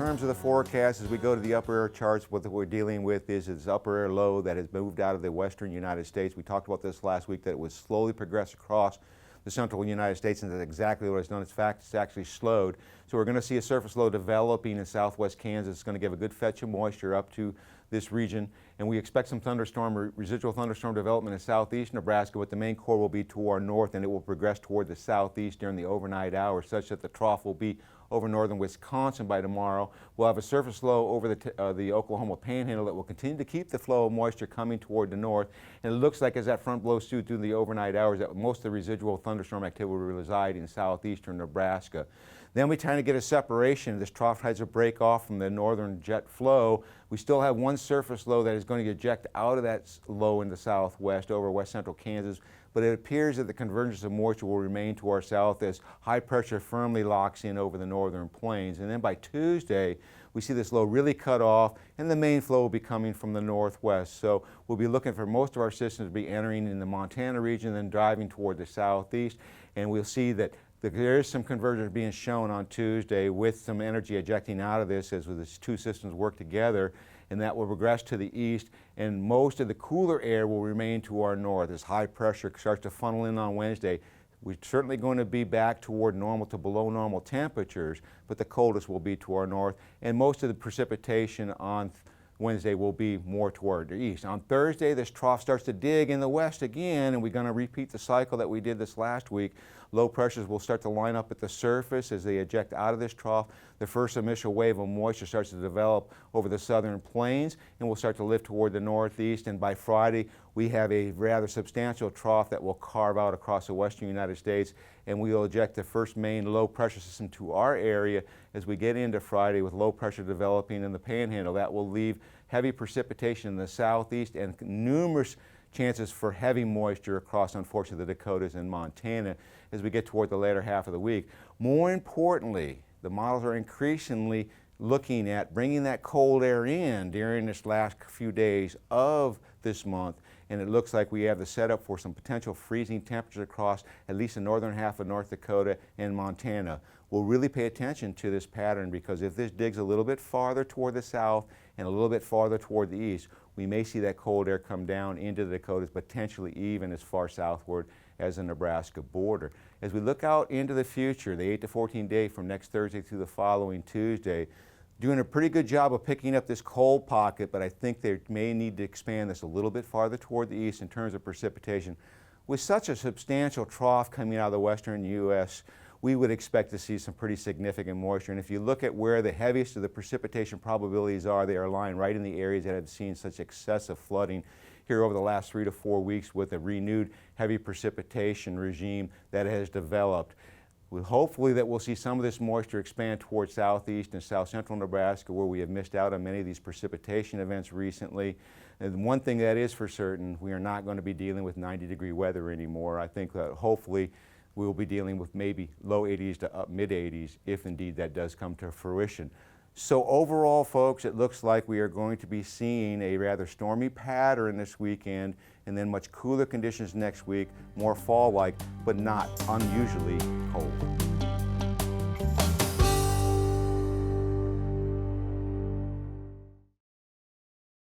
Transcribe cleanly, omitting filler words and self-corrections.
terms of the forecast, as we go to the upper air charts, what we're dealing with is this upper air low that has moved out of the western United States. We talked about this last week, that it would slowly progress across the central United States, and that's exactly what it's done. In fact, it's actually slowed. So we're going to see a surface low developing in southwest Kansas. It's going to give a good fetch of moisture up to this region, and we expect some residual thunderstorm development in southeast Nebraska, but the main core will be to our north, and it will progress toward the southeast during the overnight hours, such that the trough will be over northern Wisconsin by tomorrow. We'll have a surface low over the Oklahoma Panhandle that will continue to keep the flow of moisture coming toward the north, and it looks like as that front blows through the overnight hours that most of the residual thunderstorm activity will reside in southeastern Nebraska. Then we kind of get a separation. This trough tries to break off from the northern jet flow. We still have one surface low that is going to eject out of that low in the southwest over west central Kansas, but it appears that the convergence of moisture will remain to our south as high pressure firmly locks in over the northern plains. And then by Tuesday, we see this low really cut off, and the main flow will be coming from the northwest. So we'll be looking for most of our systems to be entering in the Montana region, then driving toward the southeast, and we'll see that there is some convergence being shown on Tuesday with some energy ejecting out of this as the two systems work together, and that will progress to the east, and most of the cooler air will remain to our north as high pressure starts to funnel in on Wednesday. We're certainly going to be back toward normal to below normal temperatures, but the coldest will be to our north, and most of the precipitation on Wednesday will be more toward the east. On Thursday, this trough starts to dig in the west again, and we're going to repeat the cycle that we did this last week. Low pressures will start to line up at the surface as they eject out of this trough. The first initial wave of moisture starts to develop over the southern plains, and will start to lift toward the northeast. And by Friday, we have a rather substantial trough that will carve out across the western United States, and we will eject the first main low pressure system to our area as we get into Friday with low pressure developing in the Panhandle. That will leave heavy precipitation in the southeast and numerous chances for heavy moisture across, unfortunately, the Dakotas and Montana as we get toward the later half of the week. More importantly, the models are increasingly looking at bringing that cold air in during this last few days of this month, and it looks like we have the setup for some potential freezing temperatures across at least the northern half of North Dakota and Montana. We'll really pay attention to this pattern, because if this digs a little bit farther toward the south and a little bit farther toward the east, we may see that cold air come down into the Dakotas, potentially even as far southward as the Nebraska border. As we look out into the future, the 8 to 14 day from next Thursday through the following Tuesday, doing a pretty good job of picking up this cold pocket, but I think they may need to expand this a little bit farther toward the east in terms of precipitation. With such a substantial trough coming out of the western U.S., we would expect to see some pretty significant moisture. And if you look at where the heaviest of the precipitation probabilities are, they are lying right in the areas that have seen such excessive flooding here over the last 3 to 4 weeks with a renewed heavy precipitation regime that has developed. Hopefully that we'll see some of this moisture expand towards southeast and south central Nebraska, where we have missed out on many of these precipitation events recently. And one thing that is for certain, we are not going to be dealing with 90-degree weather anymore. I think that hopefully we will be dealing with maybe low 80s to up mid 80s if indeed that does come to fruition. So overall, folks, it looks like we are going to be seeing a rather stormy pattern this weekend, and then much cooler conditions next week, more fall-like, but not unusually cold.